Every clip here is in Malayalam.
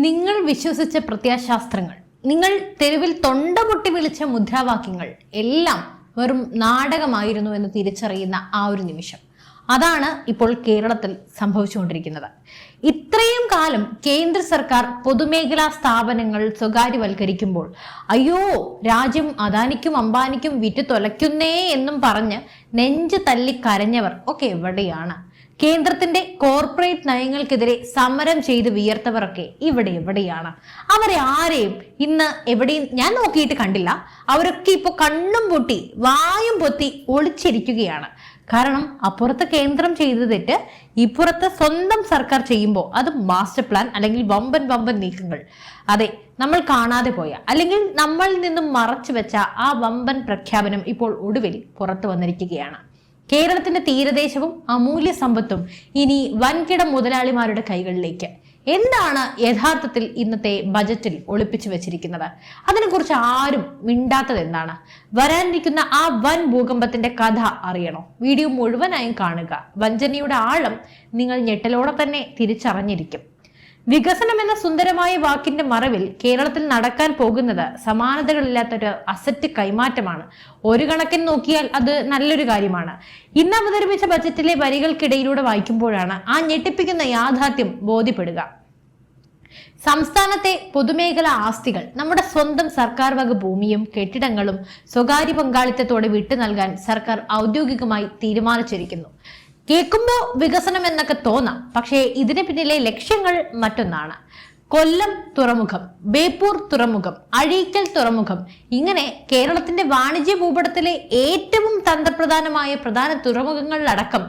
നിങ്ങൾ വിശ്വസിച്ച പ്രത്യാശാസ്ത്രങ്ങൾ, നിങ്ങൾ തെരുവിൽ തൊണ്ടപൊട്ടി വിളിച്ച മുദ്രാവാക്യങ്ങൾ എല്ലാം വെറും നാടകമായിരുന്നു എന്ന് തിരിച്ചറിയുന്ന ആ ഒരു നിമിഷം, അതാണ് ഇപ്പോൾ കേരളത്തിൽ സംഭവിച്ചുകൊണ്ടിരിക്കുന്നത്. ഇത്രയും കാലം കേന്ദ്ര സർക്കാർ പൊതുമേഖലാ സ്ഥാപനങ്ങൾ സ്വകാര്യവൽക്കരിക്കുമ്പോൾ അയ്യോ രാജ്യം അദാനിക്കും അംബാനിക്കും വിറ്റ് തൊലയ്ക്കുന്നേ എന്നും പറഞ്ഞ് നെഞ്ചു തല്ലി കരഞ്ഞവർ ഒക്കെ എവിടെയാണ്? കേന്ദ്രത്തിന്റെ കോർപ്പറേറ്റ് നയങ്ങൾക്കെതിരെ സമരം ചെയ്ത് വിയർത്തവരൊക്കെ എവിടെയാണ്? അവരെ ആരെയും ഇന്ന് എവിടെയും ഞാൻ നോക്കിയിട്ട് കണ്ടില്ല. അവരൊക്കെ ഇപ്പൊ കണ്ണും പൊട്ടി വായും പൊത്തി ഒളിച്ചിരിക്കുകയാണ്. കാരണം അപ്പുറത്ത് കേന്ദ്രം ചെയ്ത തെറ്റ് ഇപ്പുറത്ത് സ്വന്തം സർക്കാർ ചെയ്യുമ്പോൾ അത് മാസ്റ്റർ പ്ലാൻ അല്ലെങ്കിൽ വമ്പൻ നീക്കങ്ങൾ, അതെ, നമ്മൾ കാണാതെ പോയ അല്ലെങ്കിൽ നമ്മളിൽ നിന്നും മറച്ചു വെച്ച ആ വമ്പൻ പ്രഖ്യാപനം ഇപ്പോൾ ഒടുവിൽ പുറത്തു വന്നിരിക്കുകയാണ്. കേരളത്തിന്റെ തീരദേശവും അമൂല്യ സമ്പത്തും ഇനി വൻകിട മുതലാളിമാരുടെ കൈകളിലേക്ക്. എന്താണ് യഥാർത്ഥത്തിൽ ഇന്നത്തെ ബജറ്റിൽ ഒളിപ്പിച്ചു വെച്ചിരിക്കുന്നത്? അതിനെക്കുറിച്ച് ആരും മിണ്ടാത്തത് എന്താണ്? വരാനിരിക്കുന്ന ആ വൻ ഭൂകമ്പത്തിന്റെ കഥ അറിയണോ? വീഡിയോ മുഴുവനായും കാണുക. വഞ്ചനയുടെ ആഴം നിങ്ങൾ ഞെട്ടലോടെ തന്നെ തിരിച്ചറിഞ്ഞിരിക്കും. വികസനം എന്ന സുന്ദരമായ വാക്കിന്റെ മറവിൽ കേരളത്തിൽ നടക്കാൻ പോകുന്നത് സമാനതകളില്ലാത്തൊരു അസറ്റ് കൈമാറ്റമാണ്. ഒരു കണക്കിന് നോക്കിയാൽ അത് നല്ലൊരു കാര്യമാണ്. ഇന്ന് അവതരിപ്പിച്ച ബജറ്റിലെ വരികൾക്കിടയിലൂടെ വായിക്കുമ്പോഴാണ് ആ ഞെട്ടിപ്പിക്കുന്ന യാഥാർത്ഥ്യം ബോധ്യപ്പെടുക. സംസ്ഥാനത്തെ പൊതുമേഖലാ ആസ്തികൾ, നമ്മുടെ സ്വന്തം സർക്കാർ വക ഭൂമിയും കെട്ടിടങ്ങളും സ്വകാര്യ പങ്കാളിത്തത്തോടെ വിട്ടു നൽകാൻ സർക്കാർ ഔദ്യോഗികമായി തീരുമാനിച്ചിരിക്കുന്നു. കേൾക്കുമ്പോൾ വികസനം എന്നൊക്കെ തോന്നാം, പക്ഷേ ഇതിന് പിന്നിലെ ലക്ഷ്യങ്ങൾ മറ്റൊന്നാണ്. കൊല്ലം തുറമുഖം, ബേപ്പൂർ തുറമുഖം, അഴീക്കൽ തുറമുഖം, ഇങ്ങനെ കേരളത്തിന്റെ വാണിജ്യ ഭൂപടത്തിലെ ഏറ്റവും തന്ത്രപ്രധാനമായ പ്രധാന തുറമുഖങ്ങളിലടക്കം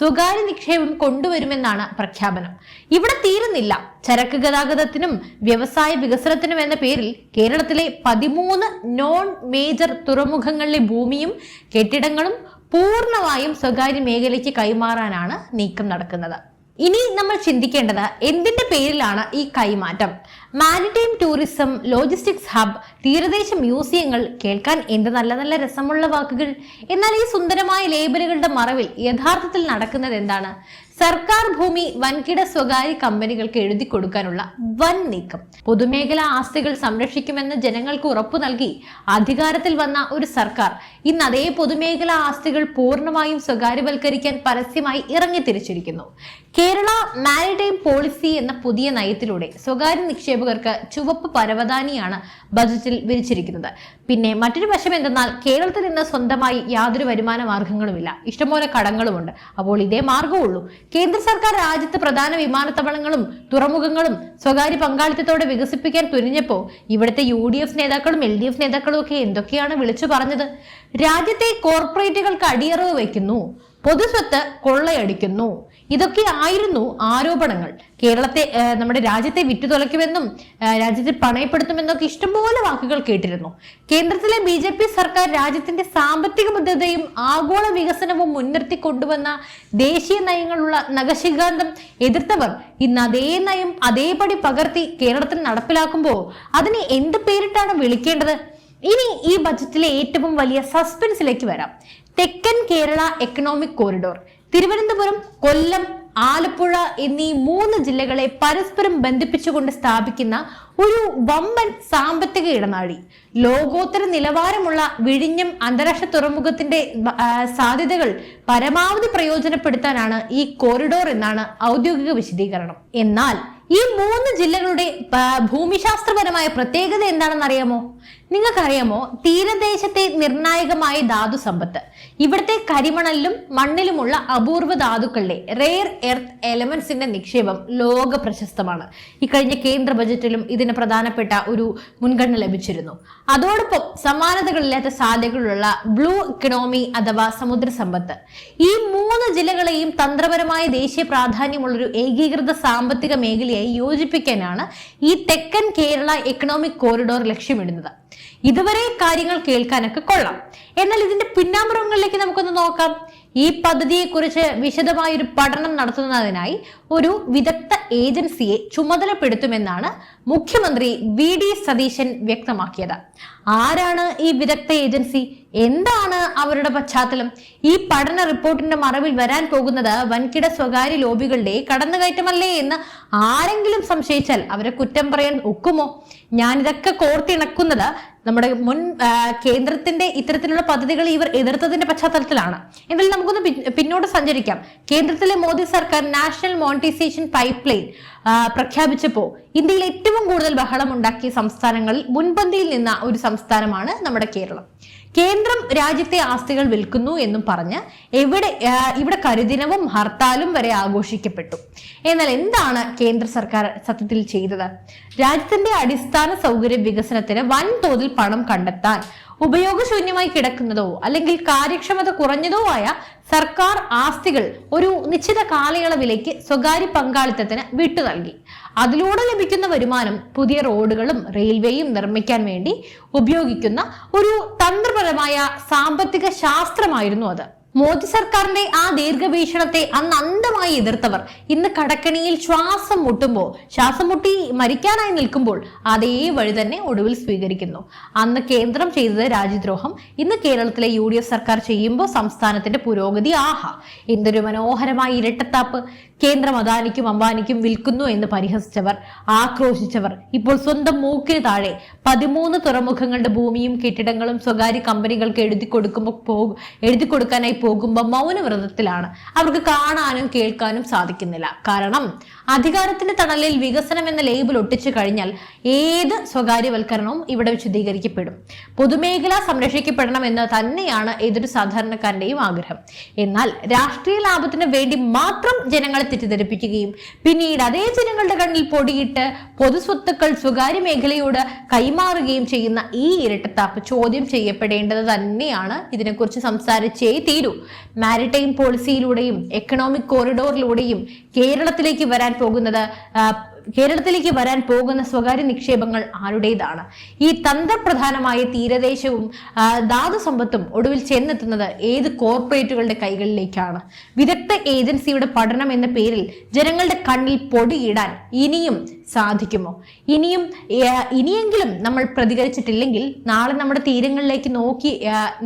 സ്വകാര്യ നിക്ഷേപം കൊണ്ടുവരുമെന്നാണ് പ്രഖ്യാപനം. ഇവിടെ തീരുന്നില്ല. ചരക്ക് ഗതാഗതത്തിനും വ്യവസായ വികസനത്തിനും എന്ന പേരിൽ കേരളത്തിലെ 13 നോൺ മേജർ തുറമുഖങ്ങളിലെ ഭൂമിയും കെട്ടിടങ്ങളും പൂർണ്ണമായും സ്വകാര്യ മേഖലയ്ക്ക് കൈമാറാനാണ് നീക്കം നടക്കുന്നത്. ഇനി നമ്മൾ ചിന്തിക്കേണ്ടത് എന്തിന്റെ പേരിലാണ് ഈ കൈമാറ്റം? മാരിടൈം ടൂറിസം, ലോജിസ്റ്റിക്സ് ഹബ്, തീരദേശ മ്യൂസിയങ്ങൾ, കേൾക്കാൻ എന്ത് നല്ല രസമുള്ള വാക്കുകൾ. എന്നാൽ ഈ സുന്ദരമായ ലേബലുകളുടെ മറവിൽ യഥാർത്ഥത്തിൽ നടക്കുന്നത് എന്താണ്? സർക്കാർ ഭൂമി വൻകിട സ്വകാര്യ കമ്പനികൾക്ക് എഴുതി കൊടുക്കാനുള്ള വൻ നീക്കം. പൊതുമേഖലാ ആസ്തികൾ സംരക്ഷിക്കുമെന്ന് ജനങ്ങൾക്ക് ഉറപ്പു നൽകി അധികാരത്തിൽ വന്ന ഒരു സർക്കാർ ഇന്ന് അതേ പൊതുമേഖലാ ആസ്തികൾ പൂർണ്ണമായും സ്വകാര്യവൽക്കരിക്കാൻ പരസ്യമായി ഇറങ്ങിത്തിരിച്ചിരിക്കുന്നു. കേരള മാരിടൈം പോളിസി എന്ന പുതിയ നയത്തിലൂടെ സ്വകാര്യ നിക്ഷേപകർക്ക് ചുവപ്പ് പരവതാനിയാണ് ബജറ്റിൽ വിരിച്ചിരിക്കുന്നത്. പിന്നെ മറ്റൊരു വശം എന്തെന്നാൽ കേരളത്തിൽ നിന്ന് സ്വന്തമായി യാതൊരു വരുമാന മാർഗങ്ങളുമില്ല, ഇഷ്ടംപോലെ കടങ്ങളുമുണ്ട്. അപ്പോൾ ഇതേ മാർഗമുള്ളൂ. കേന്ദ്ര സർക്കാർ രാജ്യത്ത് പ്രധാന വിമാനത്താവളങ്ങളും തുറമുഖങ്ങളും സ്വകാര്യ പങ്കാളിത്തത്തോടെ വികസിപ്പിക്കാൻ തുനിഞ്ഞപ്പോൾ ഇവിടുത്തെ UDF നേതാക്കളും LDF നേതാക്കളും ഒക്കെ എന്തൊക്കെയാണ് വിളിച്ചു പറഞ്ഞത്? രാജ്യത്തെ കോർപ്പറേറ്റുകൾക്ക് അടിയറവ് വയ്ക്കുന്നു, പൊതുസ്വത്ത് കൊള്ളയടിക്കുന്നു, ഇതൊക്കെ ആയിരുന്നു ആരോപണങ്ങൾ. കേരളത്തെ, നമ്മുടെ രാജ്യത്തെ വിറ്റുതൊലയ്ക്കുമെന്നും രാജ്യത്തെ പണയപ്പെടുത്തുമെന്നൊക്കെ ഇഷ്ടംപോലെ വാക്കുകൾ കേട്ടിരുന്നു. കേന്ദ്രത്തിലെ BJP സർക്കാർ രാജ്യത്തിന്റെ സാമ്പത്തിക ഭദ്രതയും ആഗോള വികസനവും മുൻനിർത്തി കൊണ്ടുവന്ന ദേശീയ നയങ്ങളുള്ള നഖശിഖാന്തം എതിർത്തവർ ഇന്ന് അതേ നയം അതേപടി പകർത്തി കേരളത്തിൽ നടപ്പിലാക്കുമ്പോൾ അതിന് എന്ത് പേരിട്ടാണ് വിളിക്കേണ്ടത്? ഇനി ഈ ബജറ്റിലെ ഏറ്റവും വലിയ സസ്പെൻസിലേക്ക് വരാം. തെക്കൻ കേരള എക്കണോമിക് കോറിഡോർ. തിരുവനന്തപുരം, കൊല്ലം, ആലപ്പുഴ എന്നീ 3 ജില്ലകളെ പരസ്പരം ബന്ധിപ്പിച്ചുകൊണ്ട് സ്ഥാപിക്കുന്ന ഒരു വമ്പൻ സാമ്പത്തിക ഇടനാഴി. ലോകോത്തര നിലവാരമുള്ള വിഴിഞ്ഞം അന്താരാഷ്ട്ര തുറമുഖത്തിന്റെ സാധ്യതകൾ പരമാവധി പ്രയോജനപ്പെടുത്താനാണ് ഈ കോറിഡോർ എന്നാണ് ഔദ്യോഗിക വിശദീകരണം. എന്നാൽ ഈ 3 ജില്ലകളുടെ ഭൂമിശാസ്ത്രപരമായ പ്രത്യേകത എന്താണെന്ന് അറിയാമോ? നിങ്ങൾക്കറിയാമോ? തീരദേശത്തെ നിർണായകമായ ധാതു സമ്പത്ത്, ഇവിടുത്തെ കരിമണലിലും മണ്ണിലുമുള്ള അപൂർവ ധാതുക്കളുടെ റെയർ എർത്ത് എലമെന്റ്സിന്റെ നിക്ഷേപം ലോക പ്രശസ്തമാണ്. ഇക്കഴിഞ്ഞ കേന്ദ്ര ബജറ്റിലും ഇതിന് പ്രധാനപ്പെട്ട ഒരു മുൻഗണന ലഭിച്ചിരുന്നു. അതോടൊപ്പം സമാനതകളില്ലാത്ത സാധ്യതകളുള്ള ബ്ലൂ ഇക്കണോമി അഥവാ സമുദ്ര സമ്പത്ത്. ഈ 3 ജില്ലകളെയും തന്ത്രപരമായ ദേശീയ പ്രാധാന്യമുള്ളൊരു ഏകീകൃത സാമ്പത്തിക മേഖലയായി യോജിപ്പിക്കാനാണ് ഈ തെക്കൻ കേരള എക്കണോമിക് കോറിഡോർ ലക്ഷ്യമിടുന്നത്. ഇതുവരെ കാര്യങ്ങൾ കേൾക്കാനൊക്കെ കൊള്ളാം. എന്നാൽ ഇതിന്റെ പിന്നാമ്പുറങ്ങളിലേക്ക് നമുക്കൊന്ന് നോക്കാം. ഈ പദ്ധതിയെക്കുറിച്ച് വിശദമായൊരു പഠനം നടത്തുന്നതിനായി ഒരു വിദഗ്ധ ഏജൻസിയെ ചുമതലപ്പെടുത്തുമെന്നാണ് മുഖ്യമന്ത്രി VD സതീശൻ വ്യക്തമാക്കിയത്. ആരാണ് ഈ വിദഗ്ധ ഏജൻസി? എന്താണ് അവരുടെ പശ്ചാത്തലം? ഈ പഠന റിപ്പോർട്ടിന്റെ മറവിൽ വരാൻ പോകുന്നത് വൻകിട സ്വകാര്യ ലോബികളുടെ കടന്നുകയറ്റമല്ലേ എന്ന് ആരെങ്കിലും സംശയിച്ചാൽ അവരെ കുറ്റം പറയാൻ ഒക്കുമോ? ഞാനിതൊക്കെ കോർത്തിണക്കുന്നത് നമ്മുടെ മുൻ കേന്ദ്രത്തിന്റെ ഇത്തരത്തിലുള്ള പദ്ധതികൾ ഇവർ എതിർത്തതിന്റെ പശ്ചാത്തലത്തിലാണ്. എന്നാലും നമുക്കൊന്ന് പിന്നോട്ട് സഞ്ചരിക്കാം. കേന്ദ്രത്തിലെ മോദി സർക്കാർ നാഷണൽ മോണിറ്റൈസേഷൻ പൈപ്പ് ലൈൻ പ്രഖ്യാപിച്ചപ്പോൾ ഇന്ത്യയിൽ ഏറ്റവും കൂടുതൽ ബഹളം ഉണ്ടാക്കിയ സംസ്ഥാനങ്ങളിൽ മുൻപന്തിയിൽ നിന്ന ഒരു സംസ്ഥാനമാണ് നമ്മുടെ കേരളം. കേന്ദ്രം രാജ്യത്തെ ആസ്തികൾ വിൽക്കുന്നു എന്നും പറഞ്ഞ് ഇവിടെ കരിദിനവും ഹർത്താലും വരെ ആഘോഷിക്കപ്പെട്ടു. എന്നാൽ എന്താണ് കേന്ദ്ര സർക്കാർ സത്യത്തിൽ ചെയ്തത്? രാജ്യത്തിന്റെ അടിസ്ഥാന സൗകര്യ വികസനത്തിന് വൻതോതിൽ പണം കണ്ടെത്താൻ ഉപയോഗശൂന്യമായി കിടക്കുന്നതോ അല്ലെങ്കിൽ കാര്യക്ഷമത കുറഞ്ഞതോ ആയ സർക്കാർ ആസ്തികൾ ഒരു നിശ്ചിത കാലയളവിലേക്ക് സ്വകാര്യ പങ്കാളിത്തത്തിന് വിട്ടു നൽകി. അതിലൂടെ ലഭിക്കുന്ന വരുമാനം പുതിയ റോഡുകളും റെയിൽവേയും നിർമ്മിക്കാൻ വേണ്ടി ഉപയോഗിക്കുന്ന ഒരു തന്ത്രപരമായ സാമ്പത്തിക ശാസ്ത്രമായിരുന്നു അത്. മോദി സർക്കാരിന്റെ ആ ദീർഘവീക്ഷണത്തെ അന്ന് അന്ധമായി എതിർത്തവർ ഇന്ന് കടക്കണിയിൽ ശ്വാസം മുട്ടി മരിക്കാനായി നിൽക്കുമ്പോൾ അതേ വഴി തന്നെ ഒടുവിൽ സ്വീകരിക്കുന്നു. അന്ന് കേന്ദ്രം ചെയ്തത് രാജ്യദ്രോഹം, ഇന്ന് കേരളത്തിലെ UDF സർക്കാർ ചെയ്യുമ്പോൾ സംസ്ഥാനത്തിന്റെ പുരോഗതി ആഹാ, എന്തൊരു മനോഹരമായ ഇരട്ടത്താപ്പ്. കേന്ദ്രം അദാനിക്കും അംബാനിക്കും വിൽക്കുന്നു എന്ന് പരിഹസിച്ചവർ, ആക്രോശിച്ചവർ ഇപ്പോൾ സ്വന്തം മൂക്കിന് താഴെ 13 തുറമുഖങ്ങളുടെ ഭൂമിയും കെട്ടിടങ്ങളും സ്വകാര്യ കമ്പനികൾക്ക് എഴുതി കൊടുക്കാനായി പോകുമ്പോൾ മൗനവ്രതത്തിലാണ്. അവർക്ക് കാണാനും കേൾക്കാനും സാധിക്കുന്നില്ല. കാരണം അധികാരത്തിന്റെ തണലിൽ വികസനം എന്ന ലേബിൾ ഒട്ടിച്ചു കഴിഞ്ഞാൽ ഏത് സ്വകാര്യവൽക്കരണവും ഇവിടെ വിശദീകരിക്കപ്പെടും. പൊതുമേഖല സംരക്ഷിക്കപ്പെടണം എന്ന് തന്നെയാണ് ഏതൊരു സാധാരണക്കാരന്റെയും ആഗ്രഹം. എന്നാൽ രാഷ്ട്രീയ ലാഭത്തിന് വേണ്ടി മാത്രം ജനങ്ങളെ തെറ്റിദ്ധരിപ്പിക്കുകയും പിന്നീട് അതേ ജനങ്ങളുടെ കണ്ണിൽ പൊടിയിട്ട് പൊതുസ്വത്തുക്കൾ സ്വകാര്യ മേഖലയോട് കൈമാറുകയും ചെയ്യുന്ന ഈ ഇരട്ടത്താപ്പ് ചോദ്യം ചെയ്യപ്പെടേണ്ടത് തന്നെയാണ്. ഇതിനെക്കുറിച്ച് സംസാരിച്ചേ തീരൂ. മാരിടൈം പോളിസിയിലൂടെയും എക്കണോമിക് കോറിഡോറിലൂടെയും കേരളത്തിലേക്ക് വരാൻ പോകുന്ന സ്വകാര്യ നിക്ഷേപങ്ങൾ ആരുടേതാണ്? ഈ തന്ത്രപ്രധാനമായ തീരദേശവും ധാതു സമ്പത്തും ഒടുവിൽ ചെന്നെത്തുന്നത് ഏത് കോർപ്പറേറ്റുകളുടെ കൈകളിലേക്കാണ്? വിദഗ്ധ ഏജൻസിയുടെ പഠനം എന്ന പേരിൽ ജനങ്ങളുടെ കണ്ണിൽ പൊടിയിടാൻ ഇനിയും സാധിക്കുമോ? ഇനിയെങ്കിലും നമ്മൾ പ്രതികരിച്ചിട്ടില്ലെങ്കിൽ നാളെ നമ്മുടെ തീരങ്ങളിലേക്ക് നോക്കി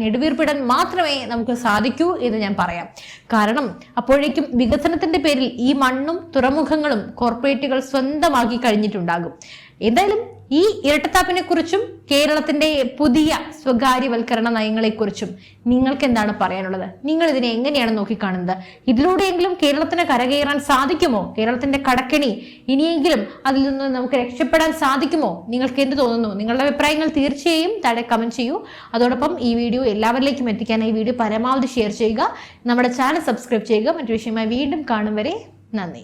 നെടുവീർപ്പിടാൻ മാത്രമേ നമുക്ക് സാധിക്കൂ എന്ന് ഞാൻ പറയാം. കാരണം അപ്പോഴേക്കും വികസനത്തിന്റെ പേരിൽ ഈ മണ്ണും തുറമുഖങ്ങളും കോർപ്പറേറ്റുകൾ സ്വന്തമാക്കി കഴിഞ്ഞിട്ടുണ്ടാകും. എന്തായാലും ഈ ഇരട്ടത്താപ്പിനെ കുറിച്ചും കേരളത്തിന്റെ പുതിയ സ്വകാര്യവൽക്കരണ നയങ്ങളെക്കുറിച്ചും നിങ്ങൾക്ക് എന്താണ് പറയാനുള്ളത്? നിങ്ങൾ ഇതിനെ എങ്ങനെയാണ് നോക്കിക്കാണുന്നത്? ഇതിലൂടെയെങ്കിലും കേരളത്തിന് കരകയറാൻ സാധിക്കുമോ? കേരളത്തിന്റെ കടക്കെണി ഇനിയെങ്കിലും അതിൽ നിന്ന് നമുക്ക് രക്ഷപ്പെടാൻ സാധിക്കുമോ? നിങ്ങൾക്ക് എന്ത് തോന്നുന്നു? നിങ്ങളുടെ അഭിപ്രായങ്ങൾ തീർച്ചയായും താഴെ കമന്റ് ചെയ്യൂ. അതോടൊപ്പം ഈ വീഡിയോ എല്ലാവരിലേക്കും എത്തിക്കാനായി വീഡിയോ പരമാവധി ഷെയർ ചെയ്യുക. നമ്മുടെ ചാനൽ സബ്സ്ക്രൈബ് ചെയ്യുക. മറ്റു വിഷയമായി വീണ്ടും കാണും വരെ നന്ദി.